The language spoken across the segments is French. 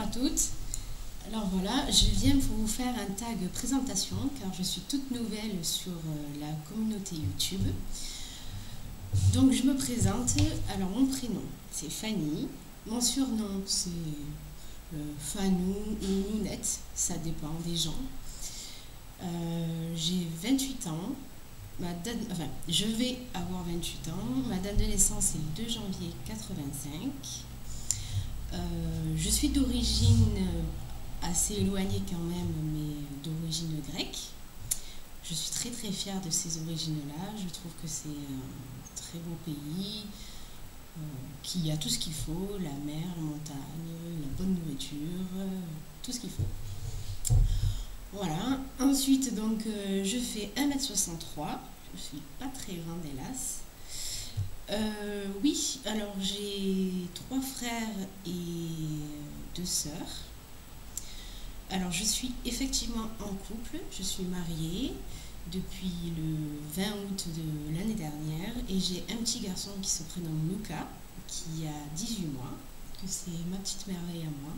à toutes. Alors voilà, je viens pour vous faire un tag présentation car je suis toute nouvelle sur la communauté YouTube. Donc je me présente. Alors mon prénom c'est Fanny, mon surnom c'est Fanou ou Nounette, ça dépend des gens. J'ai 28 ans. Je vais avoir 28 ans. Ma date de naissance est le 2 janvier 85. Je suis d'origine assez éloignée quand même, mais d'origine grecque. Je suis très très fière de ces origines-là. Je trouve que c'est un très beau pays, qui a tout ce qu'il faut, la mer, la montagne, la bonne nourriture, tout ce qu'il faut. Voilà. Ensuite, donc, je fais 1m63. Je suis pas très grande, hélas. Oui, alors j'ai 3 frères et 2 sœurs. Alors je suis effectivement en couple, je suis mariée depuis le 20 août de l'année dernière et j'ai un petit garçon qui se prénomme Luca, qui a 18 mois, que c'est ma petite merveille à moi.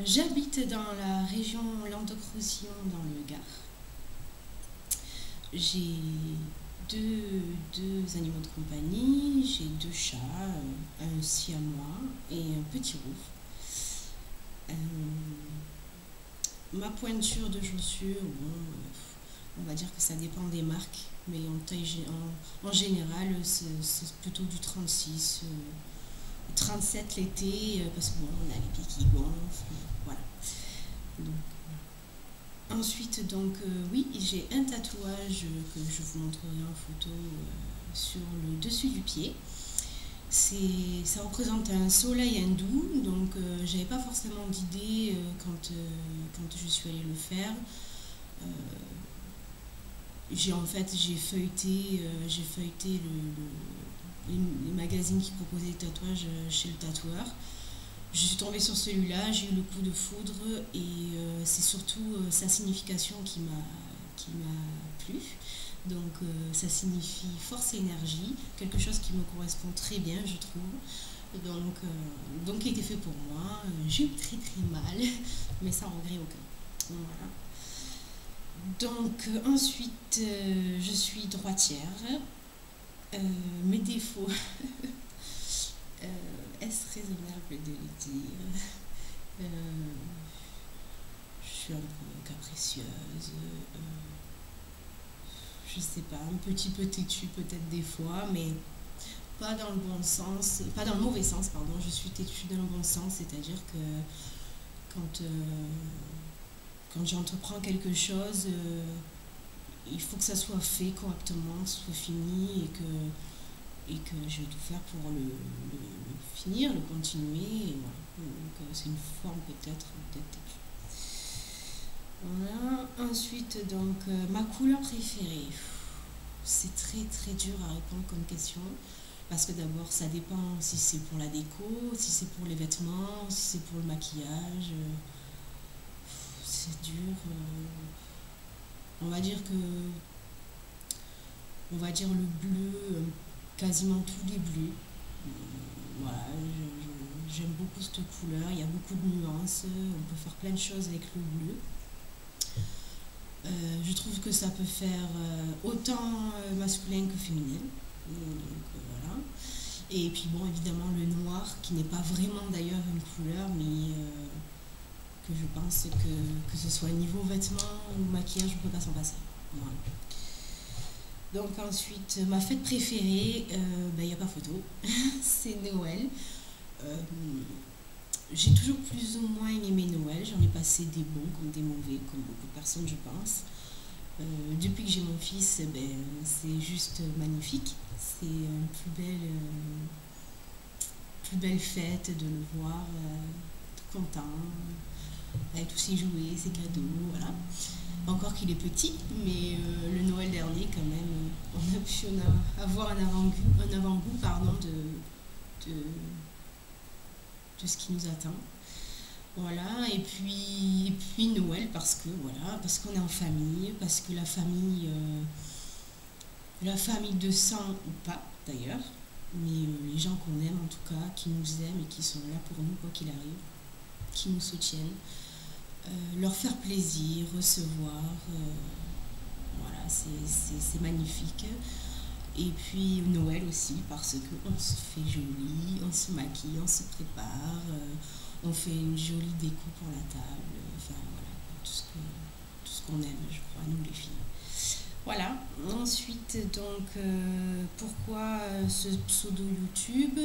J'habite dans la région Languedoc-Roussillon dans le Gard. J'ai deux animaux de compagnie, j'ai 2 chats, un siamois et un petit roux. Ma pointure de chaussures, bon, on va dire que ça dépend des marques, mais en général c'est plutôt du 36, 37 l'été, parce que bon, on a les pieds qui gonflent, voilà. Donc, ensuite, donc, oui, j'ai un tatouage que je vous montrerai en photo sur le dessus du pied. Ça représente un soleil hindou, donc j'avais pas forcément d'idée quand je suis allée le faire. J'ai feuilleté les magazines qui proposaient des tatouages chez le tatoueur. Je suis tombée sur celui-là, j'ai eu le coup de foudre et c'est surtout sa signification qui m'a plu. Donc ça signifie force et énergie, quelque chose qui me correspond très bien je trouve. Donc il était fait pour moi, j'ai eu très très mal, mais sans regret aucun. Voilà. Donc ensuite je suis droitière. Mes défauts, est-ce raisonnable de le dire? Je suis un peu capricieuse, je sais pas, un petit peu têtue peut-être des fois, mais pas dans le bon sens, pas dans le mauvais sens, pardon. Je suis têtue dans le bon sens, c'est-à-dire que quand j'entreprends quelque chose, il faut que ça soit fait correctement, que ce soit fini et que je vais tout faire pour le finir, le continuer. Et voilà. Donc c'est une forme peut-être d'être têtue. Voilà. Ensuite, donc, ma couleur préférée. C'est très très dur à répondre comme question. Parce que d'abord, ça dépend si c'est pour la déco, si c'est pour les vêtements, si c'est pour le maquillage. C'est dur. On va dire le bleu, quasiment tous les bleus. Voilà, j'aime beaucoup cette couleur. Il y a beaucoup de nuances. On peut faire plein de choses avec le bleu. Je trouve que ça peut faire autant masculin que féminin. Donc voilà. Et puis bon, évidemment le noir, qui n'est pas vraiment d'ailleurs une couleur, mais que je pense que ce soit niveau vêtements ou maquillage, je ne peux pas s'en passer. Voilà. Donc ensuite, ma fête préférée, il n'y a pas photo, c'est Noël. J'ai toujours plus ou moins aimé Noël, j'en ai passé des bons comme des mauvais, comme beaucoup de personnes je pense. Depuis que j'ai mon fils, c'est juste magnifique, c'est une plus belle fête de le voir tout content, avec tous ses jouets, ses cadeaux, voilà. Encore qu'il est petit, mais le Noël dernier quand même, on a pu avoir un avant-goût de ce qui nous attend. Voilà, et puis Noël parce qu'on est en famille, parce que la famille de sang ou pas d'ailleurs, mais les gens qu'on aime en tout cas, qui nous aiment et qui sont là pour nous quoi qu'il arrive. qui nous soutiennent, leur faire plaisir, recevoir, voilà, c'est magnifique. Et puis Noël aussi, parce qu'on se fait joli, on se maquille, on se prépare, on fait une jolie déco pour la table, enfin voilà, tout ce qu'on aime, je crois, nous les filles. Voilà, ensuite donc pourquoi ce pseudo YouTube?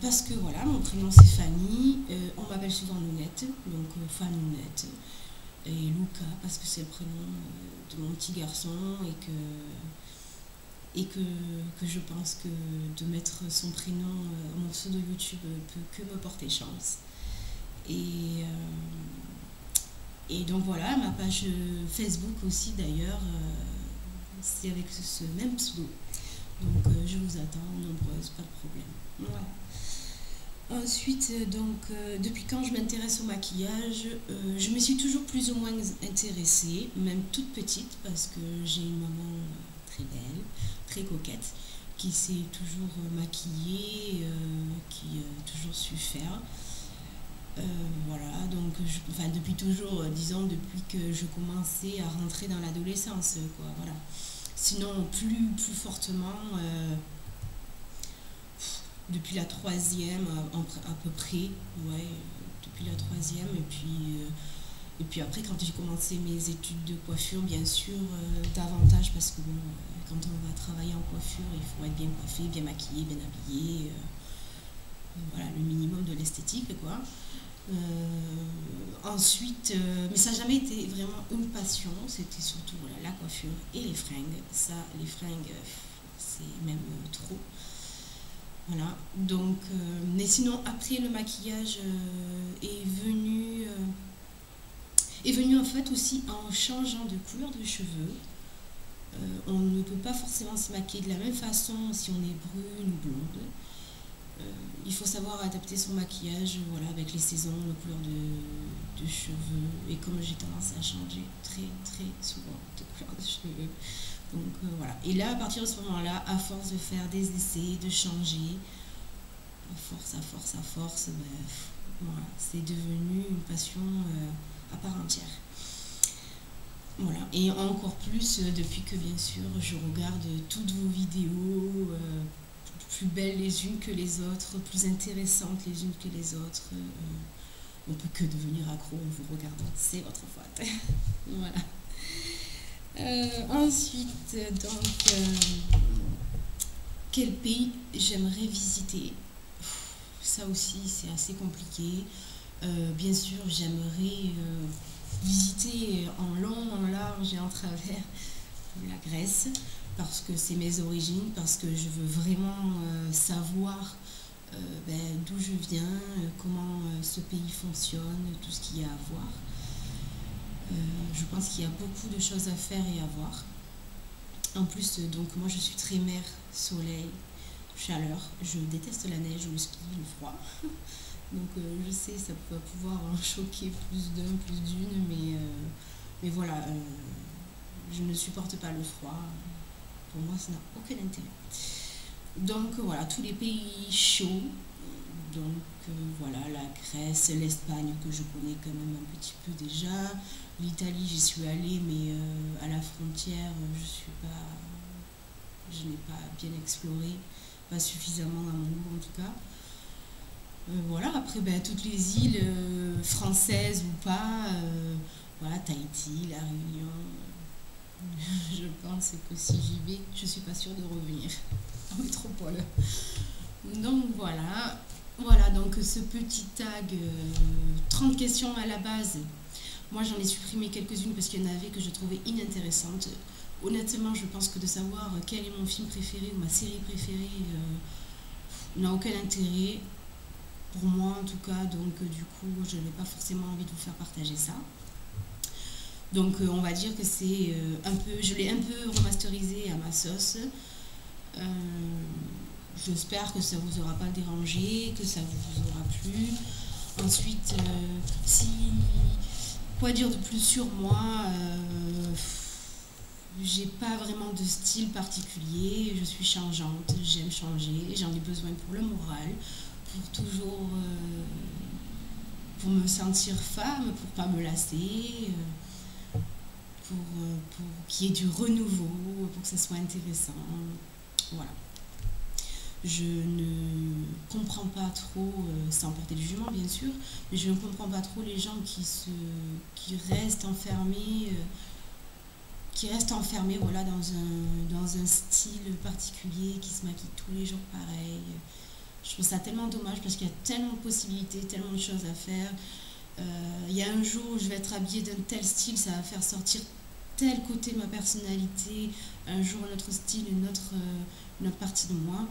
Parce que voilà, mon prénom c'est Fanny, on m'appelle souvent Nounette, donc Fanounette, et Luca parce que c'est le prénom de mon petit garçon et que je pense que de mettre son prénom, mon pseudo YouTube peut que me porter chance. Et donc voilà, ma page Facebook aussi d'ailleurs, c'est avec ce même pseudo. Donc je vous attends nombreuses, pas de problème. Voilà. Ensuite, donc, depuis quand je m'intéresse au maquillage, je me suis toujours plus ou moins intéressée, même toute petite, parce que j'ai une maman très belle, très coquette, qui s'est toujours maquillée, qui a toujours su faire. Voilà, donc enfin, depuis toujours, disons depuis que je commençais à rentrer dans l'adolescence, quoi, voilà. Sinon, plus fortement, depuis la troisième, à peu près, ouais, depuis la troisième, et puis après, quand j'ai commencé mes études de coiffure, bien sûr, davantage, parce que bon, quand on va travailler en coiffure, il faut être bien coiffé, bien maquillé, bien habillé, voilà, le minimum de l'esthétique, quoi. Ensuite, mais ça n'a jamais été vraiment une passion, c'était surtout voilà, la coiffure et les fringues. Ça, les fringues, c'est même trop. Voilà, donc, mais sinon, après le maquillage est venu en fait aussi en changeant de couleur de cheveux. On ne peut pas forcément se maquiller de la même façon si on est brune ou blonde. Il faut savoir adapter son maquillage voilà, avec les saisons, la couleur de cheveux. Et comme j'ai tendance à changer très souvent de couleur de cheveux. Donc voilà. Et là, à partir de ce moment-là, à force de faire des essais, de changer, à force, ben, voilà, c'est devenu une passion à part entière. Voilà. Et encore plus depuis que bien sûr je regarde toutes vos vidéos. Plus belles les unes que les autres, plus intéressantes les unes que les autres. On peut que devenir accro en vous regardant, c'est votre faute. Voilà. Ensuite, donc, quel pays j'aimerais visiter? Ça aussi, c'est assez compliqué. Bien sûr, j'aimerais visiter en long, en large et en travers la Grèce, parce que c'est mes origines, parce que je veux vraiment savoir d'où je viens, comment ce pays fonctionne, tout ce qu'il y a à voir. Je pense qu'il y a beaucoup de choses à faire et à voir. En plus, donc moi je suis très mer, soleil, chaleur. Je déteste la neige, le ski, le froid. Donc je sais, ça peut pouvoir choquer plus d'un, plus d'une, mais voilà, je ne supporte pas le froid. Pour moi, ça n'a aucun intérêt. Donc voilà, tous les pays chauds. Donc voilà, la Grèce, l'Espagne que je connais quand même un petit peu déjà. L'Italie, j'y suis allée, mais à la frontière, je n'ai pas bien exploré, pas suffisamment à mon goût en tout cas. Voilà, après toutes les îles françaises ou pas, voilà, Tahiti, La Réunion. Je pense que si j'y vais, je suis pas sûre de revenir en métropole. Donc voilà donc ce petit tag 30 questions à la base. Moi j'en ai supprimé quelques-unes parce qu'il y en avait que je trouvais inintéressantes. Honnêtement, je pense que de savoir quel est mon film préféré ou ma série préférée n'a aucun intérêt pour moi en tout cas. Donc du coup, je n'ai pas forcément envie de vous faire partager ça. Donc on va dire que c'est je l'ai un peu remasterisé à ma sauce. J'espère que ça vous aura pas dérangé, que ça vous aura plu. Ensuite, quoi dire de plus sur moi, j'ai pas vraiment de style particulier, je suis changeante, j'aime changer, j'en ai besoin pour le moral, pour toujours pour me sentir femme, pour pas me lasser, pour qu'il y ait du renouveau, pour que ça soit intéressant. Voilà. Je ne comprends pas trop, sans porter de jugement bien sûr, mais je ne comprends pas trop les gens qui restent enfermés, voilà, dans un style particulier, qui se maquillent tous les jours pareil. Je trouve ça tellement dommage parce qu'il y a tellement de possibilités, tellement de choses à faire. Il y a un jour où je vais être habillée d'un tel style, ça va faire sortir tel côté de ma personnalité, un jour un autre style, une autre partie de moi.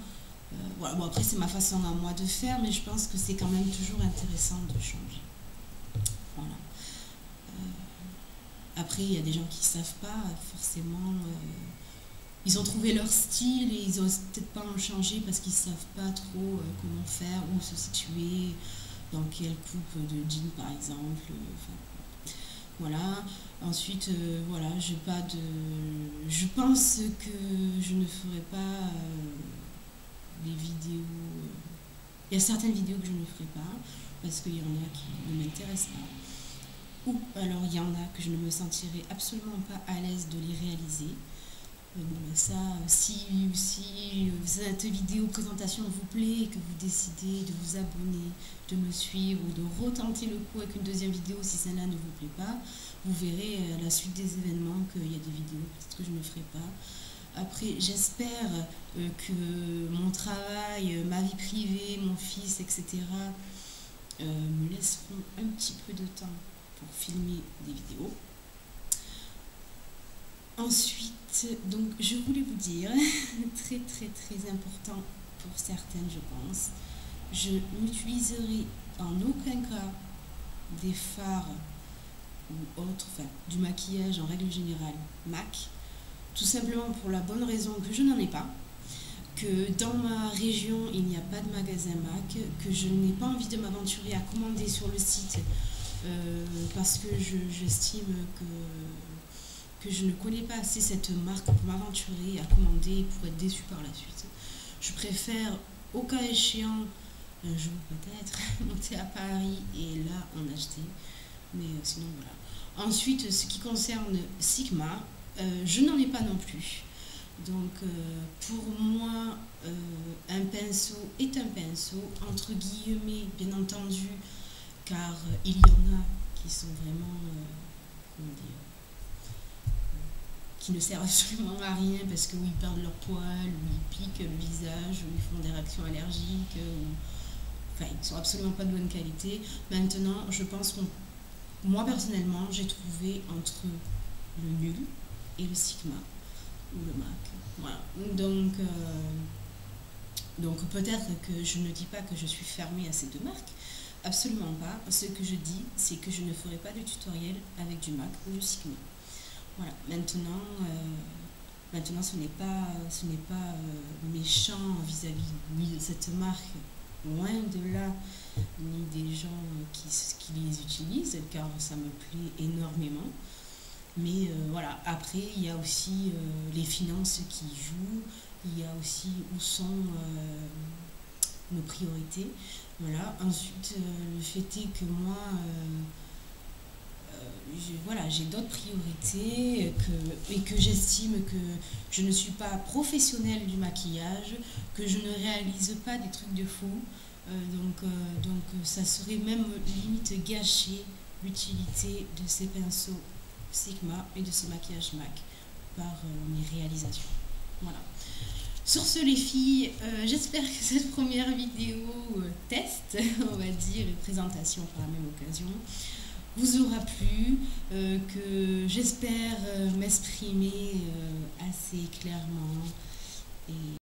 Voilà. Bon, après c'est ma façon à moi de faire, mais je pense que c'est quand même toujours intéressant de changer. Voilà. Après il y a des gens qui ne savent pas forcément, ils ont trouvé leur style et ils n'osent peut-être pas en changer parce qu'ils ne savent pas trop comment faire, où se situer, dans quelle coupe de jean par exemple. Voilà. Ensuite, voilà, je pense que je ne ferai pas des vidéos. Il y a certaines vidéos que je ne ferai pas parce qu'il y en a qui ne m'intéressent pas. Ou alors il y en a que je ne me sentirai absolument pas à l'aise de les réaliser. Ça, si cette vidéo présentation vous plaît et que vous décidez de vous abonner, de me suivre ou de retenter le coup avec une deuxième vidéo si celle-là ne vous plaît pas, vous verrez à la suite des événements qu'il y a des vidéos peut-être que je ne ferai pas. Après, j'espère que mon travail, ma vie privée, mon fils, etc. Me laisseront un petit peu de temps pour filmer des vidéos. Ensuite, donc, je voulais vous dire, très important pour certaines, je pense, je n'utiliserai en aucun cas des fards ou autres, enfin, du maquillage en règle générale, MAC, tout simplement pour la bonne raison que je n'en ai pas, que dans ma région, il n'y a pas de magasin MAC, que je n'ai pas envie de m'aventurer à commander sur le site parce que j'estime que je ne connais pas assez cette marque pour m'aventurer à commander et pour être déçue par la suite. Je préfère, au cas échéant, un jour peut-être, monter à Paris et là en acheter. Mais sinon voilà. Ensuite, ce qui concerne Sigma, je n'en ai pas non plus. Donc pour moi, un pinceau est un pinceau, entre guillemets, bien entendu, car il y en a qui sont vraiment, comment dire, qui ne servent absolument à rien parce que ils perdent leur poil, ou ils piquent le visage, ou ils font des réactions allergiques, enfin ils ne sont absolument pas de bonne qualité. Maintenant, je pense que moi personnellement, j'ai trouvé entre le nul et le Sigma ou le MAC. Voilà. Donc peut-être que je ne dis pas que je suis fermée à ces deux marques, absolument pas. Ce que je dis, c'est que je ne ferai pas de tutoriel avec du MAC ou du Sigma. Voilà. Maintenant, ce n'est pas méchant vis-à-vis ni de cette marque, loin de là, ni des gens qui les utilisent, car ça me plaît énormément. Mais voilà, après, il y a aussi les finances qui jouent, il y a aussi où sont nos priorités. Voilà. Ensuite, le fait est que moi, j'ai d'autres priorités et que j'estime que je ne suis pas professionnelle du maquillage, que je ne réalise pas des trucs de fou. Donc ça serait même limite gâcher l'utilité de ces pinceaux Sigma et de ce maquillage MAC par mes réalisations. Voilà. Sur ce les filles, j'espère que cette première vidéo test, on va dire, et présentation par la même occasion, vous aura plu, que j'espère m'exprimer assez clairement et